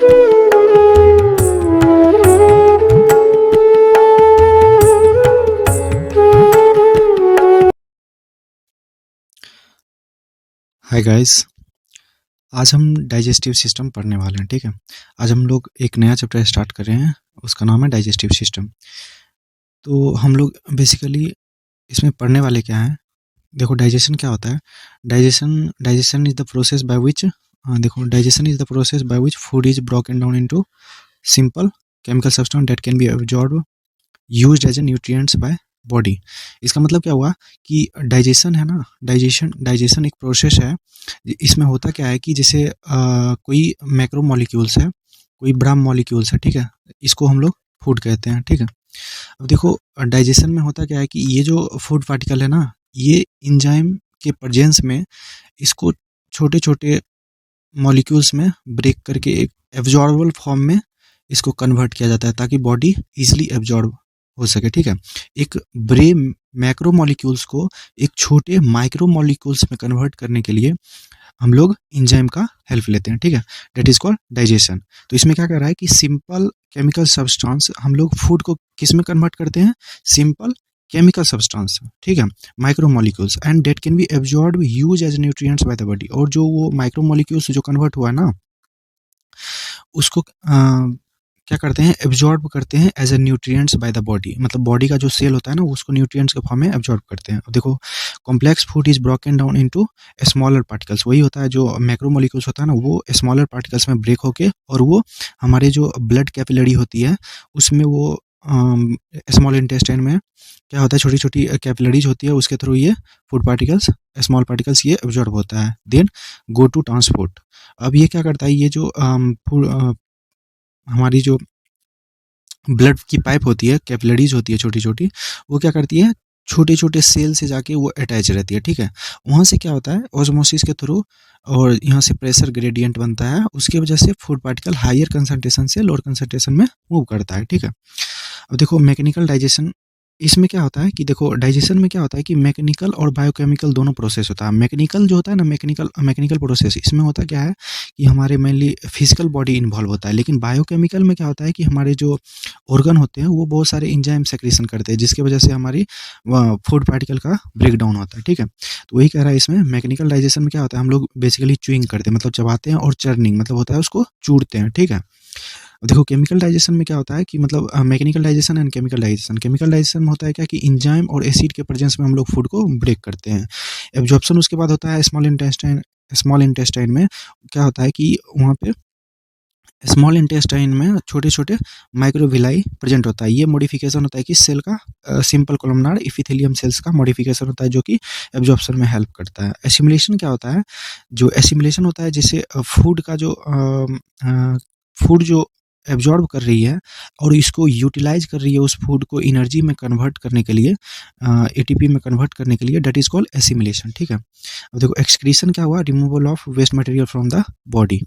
Hi guys, आज हम digestive system पढ़ने वाले हैं। ठीक है, आज हम लोग एक नया चैप्टर स्टार्ट कर रहे हैं, उसका नाम है डाइजेस्टिव सिस्टम। तो हम लोग बेसिकली इसमें पढ़ने वाले क्या हैं। देखो, डाइजेशन क्या होता है। Digestion is the process by which digestion is the process by which food is broken down into simple chemical substance that can be absorb used as a nutrients by body. इसका मतलब क्या हुआ कि digestion है ना, digestion एक process है। इसमें होता क्या है कि जैसे कोई मैक्रो मॉलिक्यूल्स है, कोई ब्राम मॉलिक्यूल्स है, ठीक है, इसको हम लोग फूड कहते हैं। ठीक है, अब देखो डाइजेशन में होता क्या है कि ये जो फूड पार्टिकल है ना, ये इंजाइम के प्रेजेंस में इसको छोटे छोटे मॉलिक्यूल्स में ब्रेक करके एक एब्जॉर्बल फॉर्म में इसको कन्वर्ट किया जाता है ताकि बॉडी इजीली एब्जॉर्ब हो सके। ठीक है, एक बड़े मैक्रो मॉलिक्यूल्स को एक छोटे माइक्रो मॉलिक्यूल्स में कन्वर्ट करने के लिए हम लोग इंजाइम का हेल्प लेते हैं। ठीक है, डेट इज कॉल्ड डाइजेशन। तो इसमें क्या कर रहा है कि सिंपल केमिकल सब्सटेंस हम लोग फूड को किस में कन्वर्ट करते हैं, सिंपल केमिकल सब्सटेंस। ठीक है, micro molecules and that can be absorb use as nutrients by the body. और जो वो माइक्रो मॉलिक्यूल्स जो कन्वर्ट हुआ है ना, उसको क्या करते हैं, एब्जॉर्ब करते हैं as a nutrients by the body. मतलब बॉडी का जो सेल होता है ना, उसको न्यूट्रिएंट्स के फॉर्म में एब्जॉर्ब करते हैं। अब देखो, complex food is broken down into smaller particles. वही होता है जो मैक्रो मॉलिक्यूल्स होता है ना, वो स्मॉलर पार्टिकल्स में ब्रेक होके और वो हमारे जो ब्लड कैपिलरी होती है उसमें वो स्मॉल इंटेस्टाइन में क्या होता है, छोटी छोटी कैपिलरीज होती है, उसके थ्रू ये फूड पार्टिकल्स, स्मॉल पार्टिकल्स ये एब्जॉर्ब होता है, देन गो टू ट्रांसपोर्ट। अब ये क्या करता है, ये जो हमारी जो ब्लड की पाइप होती है, कैपिलरीज होती है छोटी छोटी, वो क्या करती है, छोटे छोटे सेल से जाके वो अटैच रहती है। ठीक है, वहाँ से क्या होता है, ऑस्मोसिस के थ्रू और यहाँ से प्रेशर ग्रेडियंट बनता है, उसकी वजह से फूड पार्टिकल हायर कंसंट्रेशन से लोअर कंसंट्रेशन में मूव करता है। ठीक है, अब देखो मैकेनिकल डाइजेशन, इसमें क्या होता है कि देखो डाइजेशन में क्या होता है कि मैकेनिकल और बायोकेमिकल दोनों प्रोसेस होता है। मैकेनिकल जो होता है ना, मैकेनिकल प्रोसेस, इसमें होता क्या है कि हमारे मेनली फिजिकल बॉडी इन्वॉल्व होता है। लेकिन बायोकेमिकल में क्या होता है कि हमारे जो ऑर्गन होते हैं वो बहुत सारे एंजाइम सेक्रेशन करते हैं, जिसकी वजह से हमारी फूड पार्टिकल का ब्रेक डाउन होता है। ठीक है, तो वही कह रहा है इसमें मैकेनिकल डाइजेशन में क्या होता है, हम लोग बेसिकली च्यूइंग करते हैं, मतलब चबाते हैं, और चर्निंग मतलब होता है उसको चूड़ते हैं। ठीक है, देखो केमिकल डाइजेशन में क्या होता है कि मतलब mechanical digestion and chemical digestion में होता है क्या कि इंजाइम और एसिड के प्रेजेंस में हम लोग फूड को ब्रेक करते हैं। एब्जॉर्प्शन उसके बाद होता है स्मॉल इंटेस्टाइन में क्या होता है कि वहाँ पे स्मॉल इंटेस्टाइन में छोटे छोटे माइक्रोविलाई प्रेजेंट होता है। ये मॉडिफिकेशन होता है कि सेल का सिंपल कोलमनार इपिथेलियम सेल्स का मॉडिफिकेशन होता है, जो कि एब्जॉर्प्शन में हेल्प करता है। एसिमिलेशन क्या होता है, जो एसिमिलेशन होता है जैसे फूड जो एब्जॉर्ब कर रही है और इसको यूटिलाइज कर रही है, उस फूड को एनर्जी में कन्वर्ट करने के लिए, एटीपी में कन्वर्ट करने के लिए, डेट इज कॉल्ड एसिमिलेशन। ठीक है, अब देखो एक्सक्रीशन क्या हुआ, removal of waste material from the body.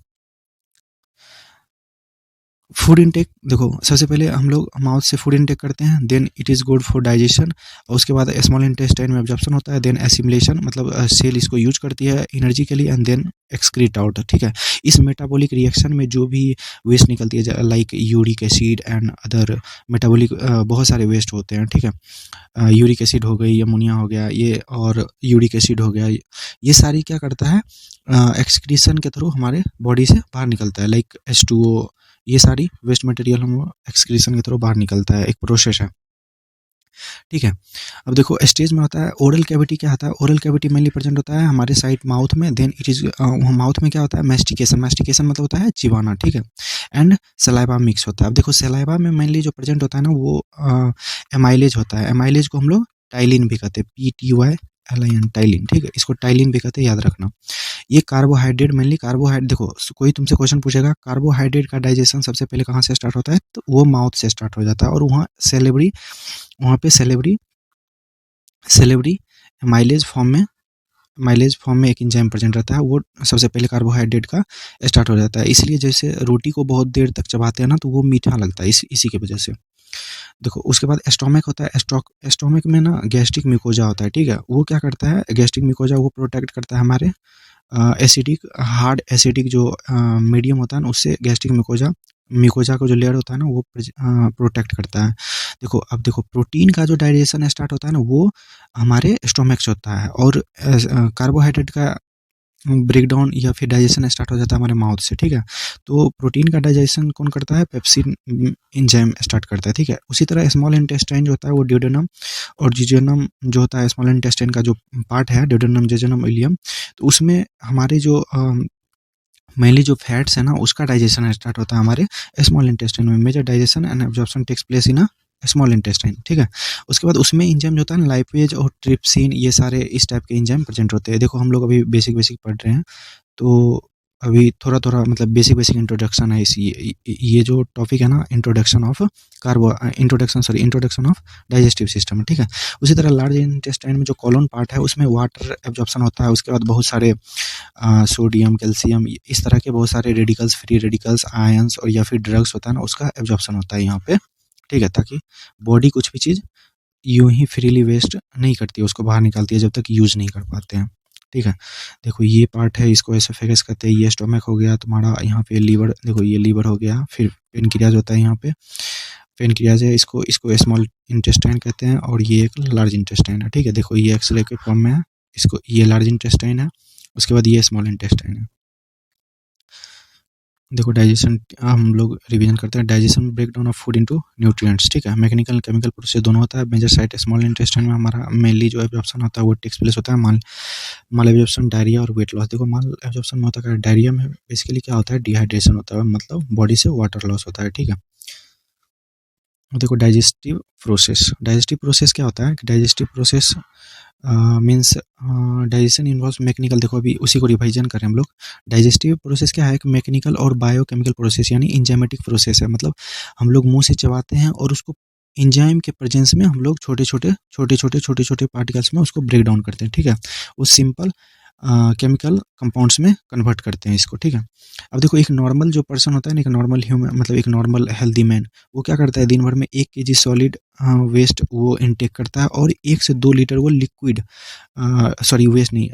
Food intake, देखो सबसे पहले हम लोग माउथ से फूड इनटेक करते हैं, then it is good for digestion, और उसके बाद स्मॉल इंटेस्टाइन में एब्जॉर्प्शन होता है, देन एसिमिलेशन मतलब सेल इसको यूज करती है एनर्जी के लिए, एंड देन एक्सक्रीट आउट। ठीक है, इस मेटाबॉलिक रिएक्शन में जो भी वेस्ट निकलती है like uric acid and other metabolic बहुत सारे वेस्ट होते हैं। ठीक है, यूरिक एसिड हो गई, अमोनिया हो गया ये, और यूरिक एसिड हो गया, ये सारी क्या करता है, एक्सक्रीशन के थ्रू हमारे बॉडी से बाहर निकलता है, लाइक H2O, ये सारी वेस्ट मटेरियल हम एक्सक्रीशन के थ्रू बाहर निकलता है, एक प्रोसेस है। ठीक है, अब देखो स्टेज में होता है ओरल कैविटी। क्या होता है, ओरल कैविटी मेनली प्रेजेंट होता है हमारे साइड माउथ में, देन इट इज माउथ में क्या होता है, मैस्टिकेशन मतलब होता है चिबाना। ठीक है, एंड सलाइवा मिक्स होता है। अब देखो सलाइवा में मेनली जो प्रेजेंट होता है ना, वो एमाइलेज होता है। एमाइलेज को हम लोग टाइलिन भी कहते हैं, PTYLIN, टाइलिन। ठीक है, इसको टाइलिन भी कहते हैं, याद रखना। ये कार्बोहाइड्रेट, मेनली कार्बोहाइड्रेट, देखो कोई तुमसे क्वेश्चन पूछेगा कार्बोहाइड्रेट का डाइजेशन सबसे पहले कहाँ से स्टार्ट होता है, तो वो माउथ से स्टार्ट हो जाता है, और वहाँ पे सेलेब्री माइलेज फॉर्म में एक एंजाइम प्रेजेंट रहता है, वो सबसे पहले कार्बोहाइड्रेट का स्टार्ट हो जाता है। इसलिए जैसे रोटी को बहुत देर तक चबाते हैं ना, तो वो मीठा लगता है, इसी की वजह से। देखो उसके बाद स्टोमक होता है। स्टोमक में ना गैस्ट्रिक म्यूकोजा होता है, ठीक है। वो क्या करता है, गैस्ट्रिक म्यूकोजा वो प्रोटेक्ट करता है हमारे एसिडिक, हार्ड एसिडिक जो मीडियम होता है ना, उससे गैस्ट्रिक म्यूकोजा म्यूकोजा का जो लेयर होता है ना वो प्रोटेक्ट करता है। देखो अब देखो, प्रोटीन का जो डाइजेशन स्टार्ट होता है ना वो हमारे स्टोमक से होता है, और कार्बोहाइड्रेट का ब्रेकडाउन या फिर डाइजेशन स्टार्ट हो जाता है हमारे माउथ से, ठीक है। तो प्रोटीन का डाइजेशन कौन करता है, पेप्सिन एंजाइम स्टार्ट करता है, ठीक है। उसी तरह स्मॉल इंटेस्टाइन जो होता है वो ड्यूडेनम और जिजोनम जो होता है, स्मॉल इंटेस्टाइन का जो पार्ट है ड्यूडेनम जिजोनम इलियम, तो उसमें हमारे जो मेनली जो फैट्स है ना उसका डाइजेशन स्टार्ट होता है हमारे स्मॉल इंटेस्टाइन में। Major digestion and absorption takes place in small intestine, ठीक है। उसके बाद उसमें इंजाइम जो होता है ना, लाइपेज और ट्रिप्सिन, ये सारे इस टाइप के इंजाइम प्रेजेंट होते हैं। देखो हम लोग अभी बेसिक बेसिक पढ़ रहे हैं, तो अभी थोड़ा थोड़ा मतलब बेसिक बेसिक इंट्रोडक्शन है इस ये जो टॉपिक है ना, इंट्रोडक्शन ऑफ डाइजेस्टिव सिस्टम, ठीक है। उसी तरह लार्ज इंटेस्टाइन में जो कॉलोन पार्ट है उसमें वाटर एब्जॉर्प्शन होता है। उसके बाद बहुत सारे सोडियम, कैल्शियम, इस तरह के बहुत सारे रेडिकल्स, फ्री रेडिकल्स, आयंस और या फिर ड्रग्स होता है ना, उसका एब्जॉर्प्शन होता है यहाँ पे, ठीक है। ताकि बॉडी कुछ भी चीज़ यूं ही फ्रीली वेस्ट नहीं करती है, उसको बाहर निकालती है जब तक यूज़ नहीं कर पाते हैं, ठीक है। देखो ये पार्ट है, इसको एसोफेगस कहते हैं। ये स्टोमक हो गया तुम्हारा, यहाँ पे लीवर, देखो ये लीवर हो गया। फिर पेनक्रियाज होता है यहाँ पे, पेनक्रियाज है, इसको इसको स्मॉल इंटेस्टाइन कहते हैं, और ये एक लार्ज इंटेस्टाइन है, ठीक है। देखो ये एक्सरे के फॉर्म में है, इसको ये लार्ज इंटेस्टाइन है, उसके बाद ये स्मॉल इंटेस्टाइन है। देखो डाइजेशन हम लोग रिवीजन करते हैं। Digestion breakdown of food into nutrients, ठीक है। मैकेनिकल केमिकल प्रोसेस दोनों होता है। मेजर साइट स्मॉल इंटेस्टाइन में हमारा मेनली जो एब्जॉर्प्शन होता है वो टेक्स प्लेस होता है माल एब्जॉर्प्शन, डायरिया और वेट लॉस। देखो माल एब्जॉर्प्शन में होता है, डायरिया में बेसिकली क्या होता है, डिहाइड्रेशन होता है, मतलब बॉडी से वाटर लॉस होता है, ठीक है। देखो डाइजेस्टिव प्रोसेस क्या होता है, digestive process means digestion involves mechanical. देखो अभी उसी को रिवाइजन करें हम लोग। डाइजेस्टिव प्रोसेस क्या है, मैकेनिकल और बायोकेमिकल प्रोसेस, यानी इंजाइमेटिक प्रोसेस है। मतलब हम लोग मुंह से चबाते हैं और उसको इंजाइम के प्रेजेंस में हम लोग छोटे छोटे पार्टिकल्स में उसको ब्रेक डाउन करते हैं, ठीक है। उस सिंपल केमिकल कंपाउंड्स में कन्वर्ट करते हैं इसको, ठीक है। अब देखो एक नॉर्मल जो पर्सन होता है ना, एक नॉर्मल ह्यूमन, मतलब एक नॉर्मल हेल्दी मैन, वो क्या करता है, दिन भर में 1 kg सॉलिड वेस्ट वो इनटेक करता है, और 1 से 2 लीटर वो लिक्विड, सॉरी वेस्ट नहीं,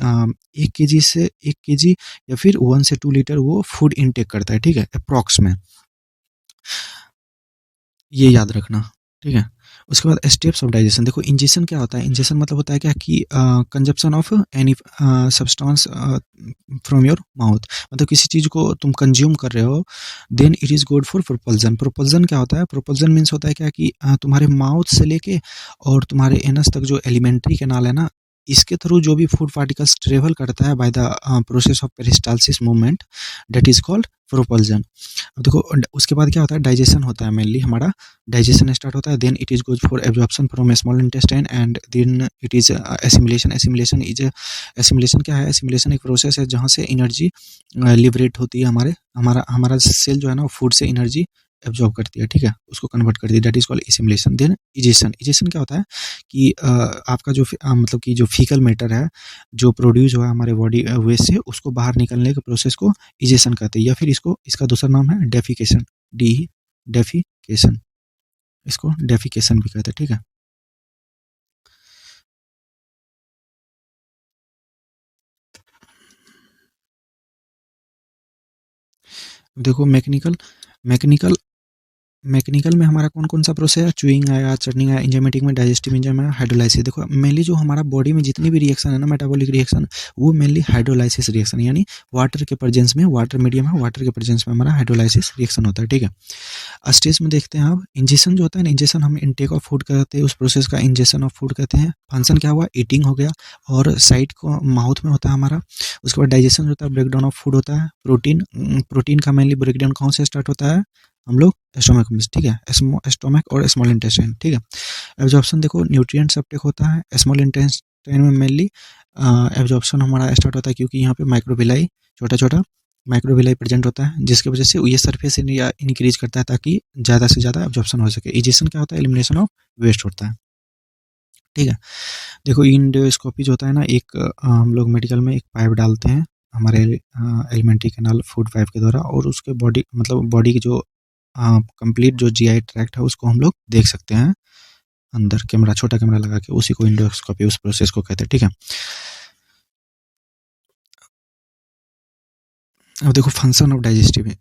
1 kg या फिर 1 से 2 लीटर वो फूड इनटेक करता है, ठीक है, अप्रॉक्स में। ये याद रखना, ठीक है। उसके बाद स्टेप्स ऑफ डाइजेशन। देखो इंजेशन क्या होता है, इंजेशन मतलब होता है क्या कि consumption of any substance from your mouth, मतलब किसी चीज़ को तुम कंज्यूम कर रहे हो, then it is good for propulsion. Propulsion क्या होता है, प्रोपल्जन मीन्स होता है क्या कि तुम्हारे माउथ से लेके और तुम्हारे एनस तक जो एलिमेंट्री कैनाल है ना, इसके थ्रू जो भी फूड पार्टिकल्स ट्रेवल करता है by the process of peristalsis movement, that is called propulsion. अब देखो उसके बाद क्या होता है, डाइजेशन होता है। मेनली हमारा डाइजेशन स्टार्ट होता है, then it is good for absorption from small intestine, and then it is assimilation. Assimilation क्या है, एसिमिलेशन एक प्रोसेस है जहाँ से एनर्जी लिबरेट होती है, हमारा हमारा सेल जो है ना, फूड से एनर्जी एब्जॉर्ब करती है, ठीक है, उसको कन्वर्ट करती है, that is called assimilation. Then egestion क्या होता है कि आपका जो मतलब कि जो फीकल मैटर है जो प्रोड्यूस हुआ है हमारे बॉडी वेस्ट से, उसको बाहर निकलने के प्रोसेस को इजेशन कहते हैं, या फिर इसका दूसरा नाम है डेफिकेशन, डेफिकेशन, इसको डेफिकेशन भी कहते हैं, ठीक है। देखो मैकेनिकल मैकेनिकल में हमारा कौन कौन सा प्रोसेस है, चूइंग आया, चर्निंग आया, इंजाइमेटिक में डाइजेस्टिव इंजाइम आया, हाइड्रोलाइसिस। देखो मेनली जो हमारा बॉडी में जितनी भी रिएक्शन है ना, मेटाबॉलिक रिएक्शन, वो मेनली हाइड्रोलाइसिस रिएक्शन, यानी वाटर के प्रेजेंस में, वाटर मीडियम है, वाटर के प्रेजेंस में हमारा हाइड्रोलाइसिस रिएक्शन होता है, ठीक है। स्टेज में देखते हैं अब इंजेशन जो होता है ना, इंजेशन हम इनटेक ऑफ फूड कहते हैं, उस प्रोसेस का इंजेशन ऑफ फूड कहते हैं। फंक्शन क्या हुआ, ईटिंग हो गया, और साइड को माउथ में होता है हमारा। उसके बाद डाइजेशन होता है, ब्रेकडाउन ऑफ फूड होता है। प्रोटीन का मेनली ब्रेकडाउन कहाँ से स्टार्ट होता है, हम लोग स्टोमक में, ठीक है, स्टोमक और स्मॉल इंटेस्टाइन, ठीक है। एब्जॉर्प्शन देखो न्यूट्रिएंट्स अपटेक होता है स्मॉल इंटेस्टाइन में मेनली। एब्जॉर्प्शन हमारा स्टार्ट होता है क्योंकि यहाँ पे माइक्रोविलाई, छोटा छोटा माइक्रोविलाई प्रेजेंट होता है, जिसकी वजह से ये सरफेस एरिया इंक्रीज करता है ताकि ज़्यादा से ज़्यादा एब्जॉर्प्शन हो सके। इजेशन क्या होता है, एलिमिनेशन ऑफ वेस्ट होता है, ठीक है। देखो इंडोस्कोपी जो होता है ना, एक हम लोग मेडिकल में एक पाइप डालते हैं हमारे एलिमेंट्री कैनाल फूड पाइप के द्वारा, और उसके बॉडी मतलब बॉडी की जो कंप्लीट जो जीआई ट्रैक्ट है उसको हम लोग देख सकते हैं अंदर कैमरा, छोटा कैमरा लगा के, उसी को एंडोस्कोपी उस प्रोसेस को कहते हैं, ठीक है। अब देखो फंक्शन ऑफ डाइजेस्टिव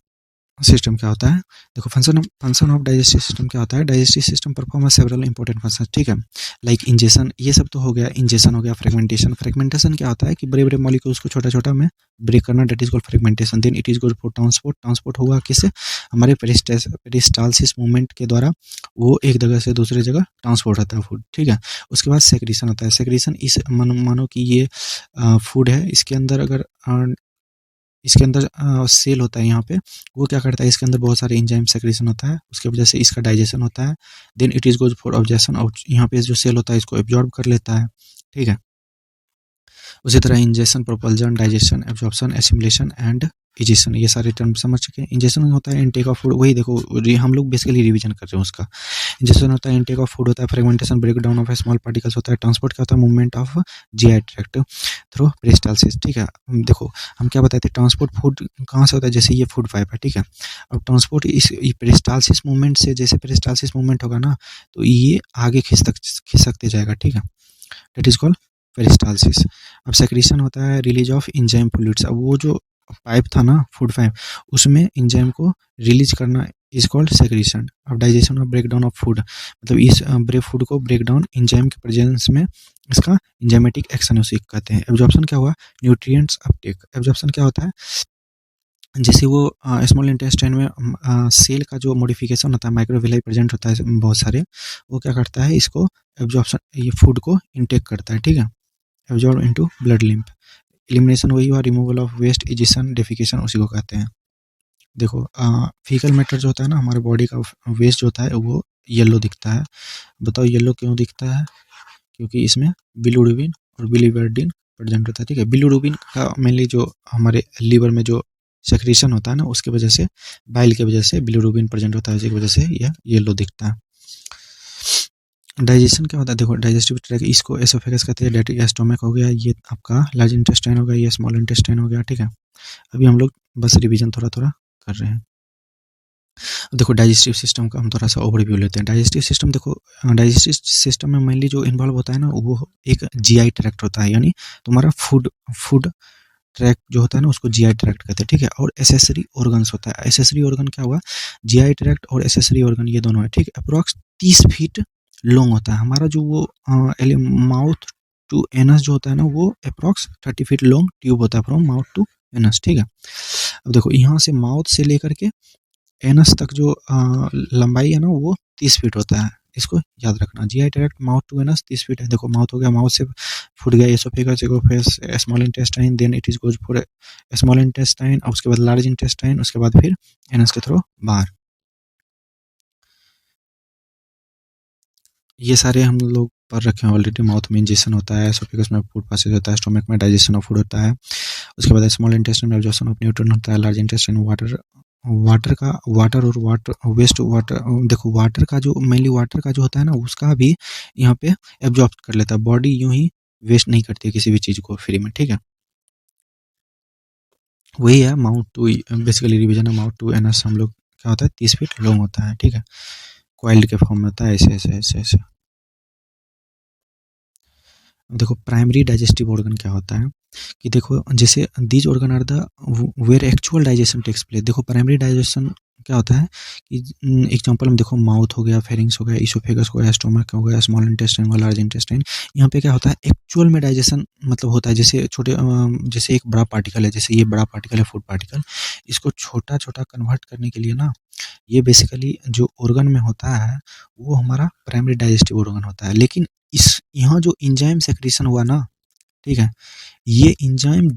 सिस्टम क्या होता है। देखो फंक्शन ऑफ डाइजेस्टिव सिस्टम क्या होता है। Digestive system perform several important function, ठीक है, लाइक इंजेशन, ये सब तो हो गया, इंजेशन हो गया, फ्रेगमेंटेशन। फ्रेगमेंटेशन क्या होता है कि बड़े बड़े मॉलिक्यूल्स को छोटा छोटा में ब्रेक करना, that is called fragmentation. Then it is good for transport. Transport होगा किससे, हमारे पेरिस्टालसिस मूवमेंट के द्वारा वो एक जगह से दूसरी जगह ट्रांसपोर्ट होता है फूड, ठीक है। उसके बाद सेक्रीशन होता है। सेक्रीशन इस मानो कि ये फूड है, इसके अंदर अगर सेल होता है यहाँ पे, वो क्या करता है, इसके अंदर बहुत सारे एंजाइम सेक्रेशन होता है, उसके वजह से इसका डाइजेशन होता है। Then it is goes for objection, और यहाँ पे जो सेल होता है इसको एब्जॉर्ब कर लेता है, ठीक है। उसी तरह injection, propulsion, digestion, absorption, assimilation and egestion, ये सारे टर्म समझ चुके हैं। इंजेक्शन होता है इनटेक ऑफ फूड, वही देखो हम लोग बेसिकली रिवीजन कर रहे हैं उसका। इंजेक्शन होता है इनटेक ऑफ फूड होता है, fragmentation break down of small particles होता है, ट्रांसपोर्ट क्या होता है, movement of GI tract through peristalsis, ठीक है। देखो हम क्या बताए थे, ट्रांसपोर्ट फूड कहाँ से होता है, जैसे ये फूड पाइप है, ठीक है। अब ट्रांसपोर्ट इस पेरिस्टालसिस मूवमेंट से, जैसे पेरिस्टालसिस मूवमेंट होगा ना, तो ये आगे खिंच सकते जाएगा, ठीक है। That is called peristalsis. अब सेक्रीशन होता है रिलीज ऑफ इंजाइम फ्लूइड्स। अब वो जो पाइप था ना, फूड पाइप, उसमें इंजाइम को रिलीज करना इज कॉल्ड सेक्रीशन। अब डाइजेशन और ब्रेक डाउन ऑफ फूड, मतलब इस फूड को ब्रेक डाउन इंजाइम के प्रेजेंस में, इसका इंजाइमेटिक एक्शन उसे कहते हैं। एब्जॉर्प्शन क्या हुआ, न्यूट्रिएंट्स अपटेक। एब्जॉर्प्शन क्या होता है, जैसे वो स्मॉल इंटेस्टाइन में सेल का जो मॉडिफिकेशन होता है, माइक्रोविलाई प्रेजेंट होता है बहुत सारे, वो क्या करता है, इसको एब्जॉर्प्शन, ये फूड को इनटेक करता है, ठीक है। Absorb into blood lymph. Elimination वही हुआ, removal of waste, egestion, defecation, उसी को कहते हैं। देखो फीकल मैटर जो होता है ना, हमारे बॉडी का वेस्ट जो होता है वो येलो दिखता है। बताओ येलो क्यों दिखता है, क्योंकि इसमें बिलिरुबिन और बिलिवर्डिन प्रेजेंट होता है, ठीक है। बिलिरुबिन का मेनली जो हमारे लीवर में जो सेक्रेशन होता है ना, उसके वजह से, बाइल की वजह से बिलिरुबिन प्रेजेंट होता है, उसी की वजह से यह येलो दिखता है। डाइजेशन क्या होता है, देखो डाइजेस्टिव ट्रैक, इसको एसोफेगस कहते हैं, डेटिक स्टोमक हो गया, ये आपका लार्ज इंटेस्टाइन हो गया, ये स्मॉल इंटेस्टाइन हो गया, ठीक है। अभी हम लोग बस रिवीजन थोड़ा थोड़ा कर रहे हैं। देखो डाइजेस्टिव सिस्टम का हम थोड़ा सा ओवरव्यू लेते हैं। डाइजेस्टिव सिस्टम, देखो डाइजेस्टिव सिस्टम में मेनली जो इन्वॉल्व होता है ना, वो एक जीआई ट्रैक्ट होता है, यानी तुम्हारा फूड ट्रैक जो होता है ना, उसको जीआई ट्रैक्ट कहते हैं, ठीक है। और एसेसरी ऑर्गन्स होता है। एसेसरी ऑर्गन क्या हुआ, जीआई ट्रैक्ट और एसेसरी ऑर्गन, ये दोनों है, ठीक है। अप्रॉक्स 30 फीट लॉन्ग होता है हमारा जो वो माउथ टू एनस जो होता है ना, वो अप्रॉक्स 30 फीट लॉन्ग ट्यूब होता है फ्रॉम माउथ टू एनस, ठीक है। अब देखो यहाँ से माउथ से लेकर के एनस तक जो लंबाई है ना, वो 30 फीट होता है, इसको याद रखना। GI tract mouth to anus 30 feet है। देखो माउथ हो गया, माउथ से फूड गया oesophagus, small intestine, then it is goes for small intestine, और उसके बाद लार्ज इंटेस्टाइन, उसके बाद फिर एनस के थ्रू बाहर। ये सारे हम लोग पढ़ रखे हैं ऑलरेडी। माउथ में इंजेक्शन होता है, एसोफेगस में फूड पासेज होता है, स्टोमक में डाइजेशन ऑफ फूड होता है, उसके बाद स्मॉल इंटेस्टाइन में एब्जॉर्प्शन ऑफ न्यूट्रिएंट होता है, लार्ज इंटेस्टाइन वाटर और वेस्ट वाटर। देखो वाटर का जो मेनली वाटर का जो होता है ना, उसका भी यहाँ पे एब्जॉर्ब कर लेता है। बॉडी यूं ही वेस्ट नहीं करती है किसी भी चीज़ को फ्री में, ठीक है। वही है माउथ टू, बेसिकली रिवीजन है, माउथ टू एनस हम लोग क्या होता है, 30 फीट लॉन्ग होता है, ठीक है। कॉइल्ड के फॉर्म में होता है, ऐसे ऐसे ऐसे ऐसे। देखो प्राइमरी डाइजेस्टिव ऑर्गन क्या होता है, कि देखो जैसे these organ are the where actual digestion takes place. देखो प्राइमरी डाइजेशन क्या होता है कि एग्जांपल में देखो माउथ हो गया, फेरिंग्स हो गया, इसोफेगस हो गया, स्टोमक हो गया, स्मॉल इंटेस्टाइन हो गया, लार्ज इंटेस्टाइन। यहाँ पे क्या होता है, एक्चुअल में डाइजेशन मतलब होता है, जैसे छोटे जैसे एक बड़ा पार्टिकल है, जैसे ये बड़ा पार्टिकल है फूड पार्टिकल, इसको छोटा छोटा कन्वर्ट करने के लिए ना, ये बेसिकली जो ऑर्गन में होता है वो हमारा प्राइमरी डाइजेस्टिव ऑर्गन होता है। लेकिन इस यहाँ जो इंजाइम सेक्रेशन हुआ ना, ठीक है, ये इंजाइम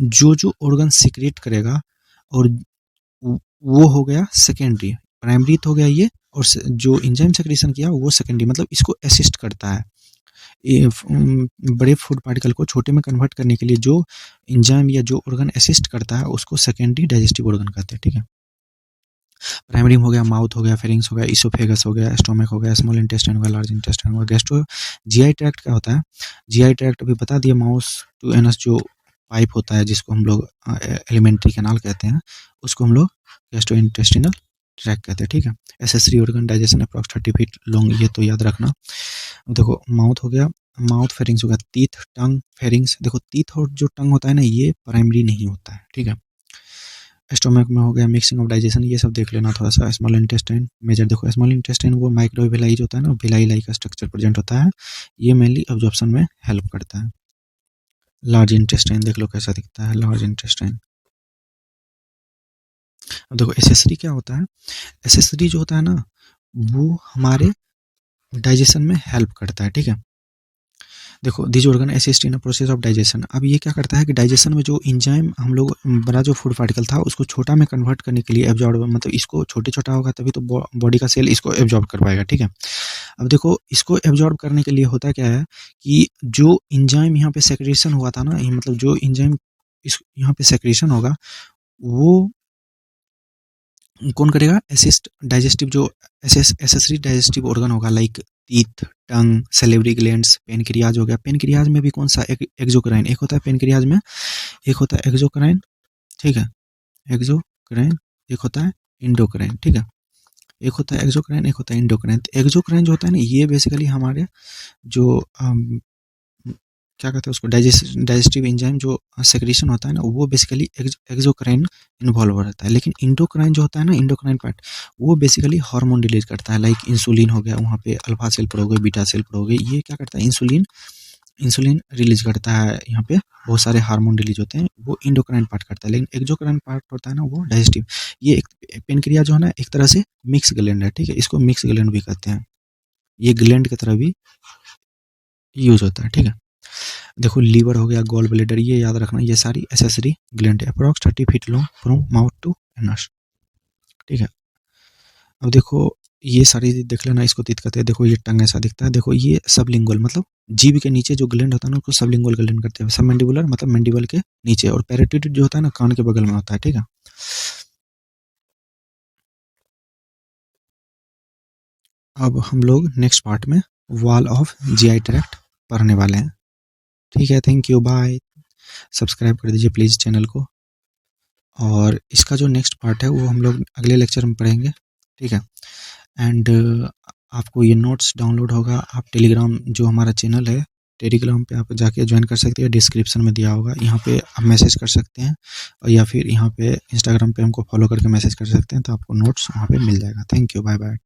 जो जो ऑर्गन सिक्रेट करेगा, और वो हो गया सेकेंडरी। प्राइमरी तो हो गया ये, और जो इंजाइम सेक्रेशन किया वो सेकेंडरी, मतलब इसको असिस्ट करता है। ये बड़े फूड पार्टिकल को छोटे में कन्वर्ट करने के लिए जो इंजाइम या जो ऑर्गन असिस्ट करता है, उसको सेकेंडरी डाइजेस्टिव ऑर्गन कहते हैं, ठीक है। प्राइमरी हो गया, माउथ हो गया, फेरिंग्स हो गया, इसोफेगस हो गया, स्टोमक हो गया, स्मॉल इंटेस्टाइन हो गया, लार्ज इंटेस्टाइन हो गया, गैस्ट्रो। जीआई ट्रैक्ट क्या होता है, जीआई ट्रैक्ट अभी बता दिया, माउथ टू एनस जो पाइप होता है, जिसको हम लोग एलिमेंट्री कैनाल कहते हैं, उसको हम लोग गैस्ट्रो इंटेस्टिनल ट्रैक कहते हैं, ठीक है। Accessory organ digestion approx 30 feet long, ये तो याद रखना। देखो माउथ हो गया, माउथ फेरिंग्स हो गया, टीथ टंग फेरिंग्स। देखो टीथ और जो टंग होता है ना, ये प्राइमरी नहीं होता है, ठीक है। स्टोमक में हो गया मिक्सिंग ऑफ डाइजेशन, ये सब देख लेना थोड़ा सा। स्मॉल इंटेस्टाइन मेजर, देखो स्मॉल इंटेस्टाइन वो माइक्रोविलाई होता है ना, विलाई लाई का स्ट्रक्चर प्रेजेंट होता है, ये मेनली एब्जॉर्प्शन में हेल्प करता है। लार्ज इंटेस्टाइन देख लो कैसा दिखता है, लार्ज इंटेस्टाइन। अब देखो एसेसरी क्या होता है, एसेसरी जो होता है ना, वो हमारे डाइजेशन में हेल्प करता है, ठीक है। देखो this organ assist in process of digestion. अब ये क्या करता है कि डाइजेशन में जो इंजाइम हम लोग बड़ा जो फूड पार्टिकल था उसको छोटा में कन्वर्ट करने के लिए एब्जॉर्ब, मतलब इसको छोटे छोटा होगा तभी तो बॉडी का सेल इसको एब्जॉर्ब कर पाएगा, ठीक है। अब देखो इसको एब्जॉर्ब करने के लिए होता क्या है कि जो इंजाइम यहाँ पे सेक्रेशन हुआ था ना, मतलब जो इंजाइम इस यहाँ पे सेक्रेशन होगा वो कौन करेगा, असिस्ट डाइजेस्टिव जो एसेसरी डाइजेस्टिव ऑर्गन होगा, लाइक टीथ टंग सेलेवरी ग्लैंड्स, पेनक्रियाज हो गया। पेनक्रियाज में भी कौन सा, एक एक्सोक्राइन, एक होता है पेनक्रियाज में, एक होता है एक्सोक्राइन, ठीक है, एक्सोक्राइन, एक होता है इंडोक्राइन, ठीक है। एक होता है एक्सोक्राइन, एक होता है इंडोक्राइन। एक्सोक्राइन जो होता है ना, ये बेसिकली हमारे जो क्या कहते हैं उसको, डाइजेस्टिव एंजाइम जो सेक्रेशन होता है ना, वो बेसिकली एक्सोक्राइन इन्वॉल्व रहता है। लेकिन इंडोक्राइन जो होता है ना, इंडोक्राइन पार्ट, वो बेसिकली हार्मोन रिलीज करता है, लाइक इंसुलिन हो गया, वहाँ पे अल्फा सेल पढ़ोगे, बीटा सेल पढ़ोगे, ये क्या करता है, इंसुलिन इंसुलिन रिलीज करता है, यहाँ पे बहुत सारे हार्मोन रिलीज होते हैं, वो इंडोक्राइन पार्ट करता है। लेकिन एक्सोक्राइन पार्ट होता है ना, वो डाइजेस्टिव। ये एक पेनक्रिया जो है ना, एक तरह से मिक्स ग्लैंड है, ठीक है, इसको मिक्स ग्लैंड भी कहते हैं, ये ग्लैंड की तरह भी यूज होता है, ठीक है। देखो लीवर हो गया, गॉल ब्लेडर, ये याद रखना, ये सारी एसेसरी ग्लैंड है, approx 30 feet long from mouth to anus, ठीक है। अब देखो ये सारी देख लेना, इसको तीत कहते हैं। देखो ये टंग ऐसा दिखता है, देखो ये सबलिंगुअल, मतलब जीभ के नीचे जो ग्लैंड होता है ना, उसको सबलिंगुअल ग्लैंड करते हैं। सब मैंडिबुलर मतलब मैंडिबल के नीचे, और पैराटिड जो होता है ना, कान के बगल में होता है, ठीक है। अब हम लोग नेक्स्ट पार्ट में वॉल ऑफ जीआई ट्रैक्ट पढ़ने वाले हैं, ठीक है। Thank you, bye. सब्सक्राइब कर दीजिए प्लीज़ चैनल को, और इसका जो नेक्स्ट पार्ट है वो हम लोग अगले लेक्चर में पढ़ेंगे, ठीक है। एंड आपको ये नोट्स डाउनलोड होगा, आप टेलीग्राम जो हमारा चैनल है, टेलीग्राम पे आप जाके ज्वाइन कर सकते हैं, डिस्क्रिप्शन में दिया होगा, यहाँ पे आप मैसेज कर सकते हैं, और या फिर यहाँ पे इंस्टाग्राम पे हमको फॉलो करके मैसेज कर सकते हैं, तो आपको नोट्स वहाँ पे मिल जाएगा। Thank you, bye bye.